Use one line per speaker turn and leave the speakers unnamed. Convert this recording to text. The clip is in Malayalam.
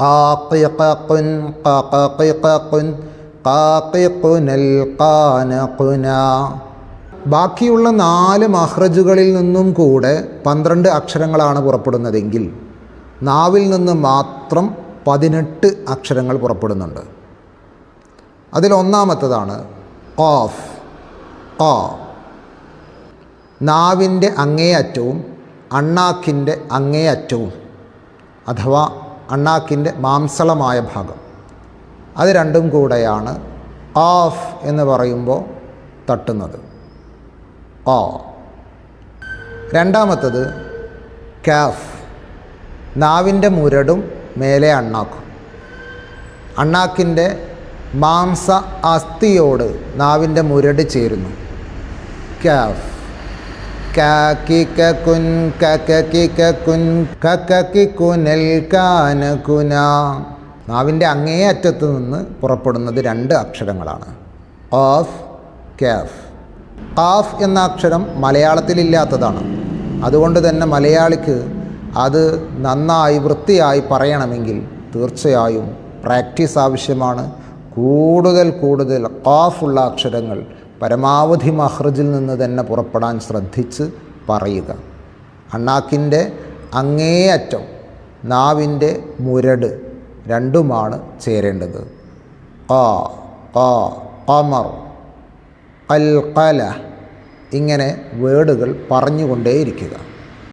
ഖാഖിഖഖുൻ ഖഖഖിഖഖുൻ ഖാഖിഖുനൽ ഖാനഖുന. ബാക്കിയുള്ള 4 മഖ്റജുകളിൽ നിന്നും കൂടെ 12 അക്ഷരങ്ങളാണ് പുറപ്പെടുന്നതെങ്കിൽ നാവിൽ നിന്ന് മാത്രം 18 അക്ഷരങ്ങൾ പുറപ്പെടുന്നുണ്ട്. അതിലൊന്നാമത്തതാണ് ഖാഫ്. ഖാ നാവിൻ്റെ അങ്ങേയറ്റവും അണ്ണാക്കിൻ്റെ അങ്ങേയറ്റവും അഥവാ അണ്ണാക്കിൻ്റെ മാംസളമായ ഭാഗം, അത് രണ്ടും കൂടെയാണ് ഖാഫ് എന്ന് പറയുമ്പോൾ തട്ടുന്നത്. ഖാ. രണ്ടാമത്തത് കാഫ്. നാവിൻ്റെ മുരടും മേലെ അണ്ണാക്കും. അണ്ണാക്കിൻ്റെ മാംസ അസ്ഥിയോട് നാവിൻ്റെ മുരട് ചേരുന്നു. കാഫ്. കാക്കിക്കുൻ കക്കിക്കുൻ കക്കിക്കുനൽ കാനകുന. നാവിൻ്റെ അങ്ങേ അറ്റത്ത് നിന്ന് പുറപ്പെടുന്നത് 2 അക്ഷരങ്ങളാണ്, ഖാഫ്, കാഫ്. ഖാഫ് എന്ന അക്ഷരം മലയാളത്തിലില്ലാത്തതാണ്. അതുകൊണ്ട് തന്നെ മലയാളിക്ക് അത് നന്നായി വൃത്തിയായി പറയണമെങ്കിൽ തീർച്ചയായും പ്രാക്ടീസ് ആവശ്യമാണ്. കൂടുതൽ ഖാഫുള്ള അക്ഷരങ്ങൾ പരമാവധി മഖ്റജിൽ നിന്ന് തന്നെ പുറപ്പെടാൻ ശ്രദ്ധിച്ച് പറയുക. അണ്ണാക്കിൻ്റെ അങ്ങേയറ്റം നാവിൻ്റെ മുരട് രണ്ടുമാണ് ചേരേണ്ടത്. ഖാ, ഖാ, ഖമർ, ഖൽഖല, ഇങ്ങനെ വേർഡുകൾ പറഞ്ഞുകൊണ്ടേയിരിക്കുക.